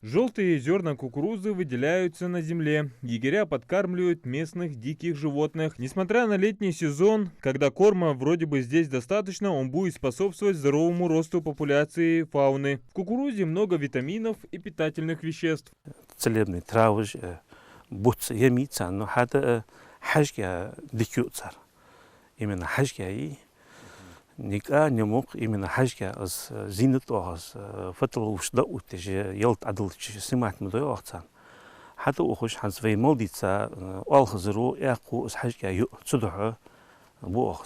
Желтые зерна кукурузы выделяются на земле. Егеря подкармливают местных диких животных. Несмотря на летний сезон, когда корма вроде бы здесь достаточно, он будет способствовать здоровому росту популяции фауны. В кукурузе много витаминов и питательных веществ. Целебный травы, бутс, ямица, но это хашки дикются. Именно хашки и никак не мог именно хашки с зинутого с фотолуш да утеже елт адулчи снимать мы до отца. Хата ухуш хан свои молдица алхазру яку с хашки ю цудуха бог.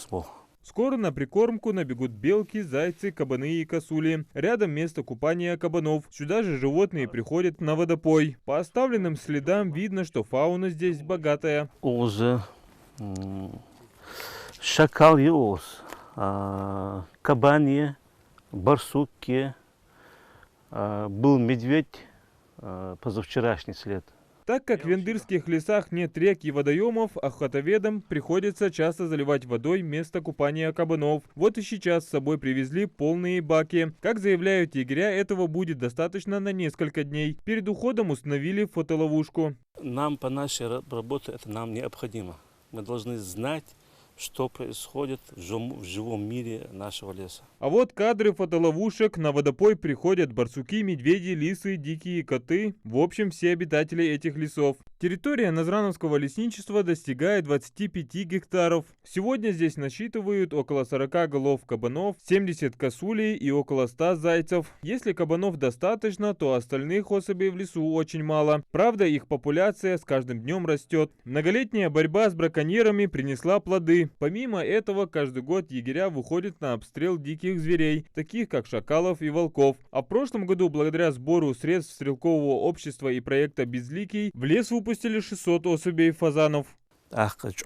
Скоро на прикормку набегут белки, зайцы, кабаны и косули. Рядом место купания кабанов. Сюда же животные приходят на водопой. По оставленным следам видно, что фауна здесь богатая. Уже шакал юз, кабани, барсуки, был медведь, позавчерашний след. Так как в вендырских лесах нет рек и водоемов, охотоведам приходится часто заливать водой место купания кабанов. Вот и сейчас с собой привезли полные баки. Как заявляют егеря, этого будет достаточно на несколько дней. Перед уходом установили фотоловушку. Нам по нашей работе это нам необходимо. Мы должны знать, что происходит в живом мире нашего леса. А вот кадры фотоловушек. На водопой приходят барсуки, медведи, лисы, дикие коты. В общем, все обитатели этих лесов. Территория Назрановского лесничества достигает 25 гектаров. Сегодня здесь насчитывают около 40 голов кабанов, 70 косулей и около 100 зайцев. Если кабанов достаточно, то остальных особей в лесу очень мало. Правда, их популяция с каждым днем растет. Многолетняя борьба с браконьерами принесла плоды. Помимо этого, каждый год егеря выходят на обстрел диких зверей, таких как шакалов и волков. А в прошлом году, благодаря сбору средств стрелкового общества и проекта «Безликий», в лес выпустили 600 особей фазанов. Охотники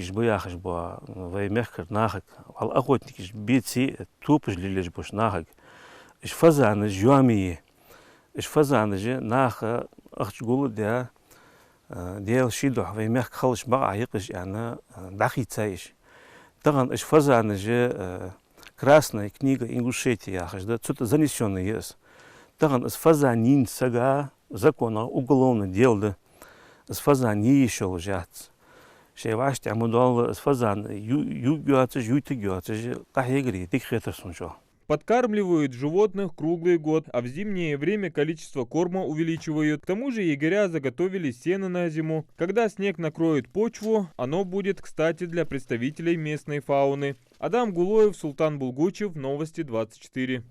ж бояхаш ба ваймехкар нахак, ал охотники ж бийцы тупыш лилеш бош нахак. Иш фазаны жуамии, иш фазаны же наха ахчгулу да дел шидох ваймех халш ба айкыш яна дахицаиш. Таган иш фазаны же красная книга Ингушетии яхаш, да, что-то занесенный есть. Таган ис фазанин сага закона уголовное дело. С фазани еще лежат. Шевашь там удал с фазан. Югюатся, юйтыгюатся, кахегри, ты хетерсунчо. Подкармливают животных круглый год, а в зимнее время количество корма увеличивают. К тому же егеря заготовили сено на зиму. Когда снег накроет почву, оно будет кстати для представителей местной фауны. Адам Гулоев, Султан Булгучев, Новости 24.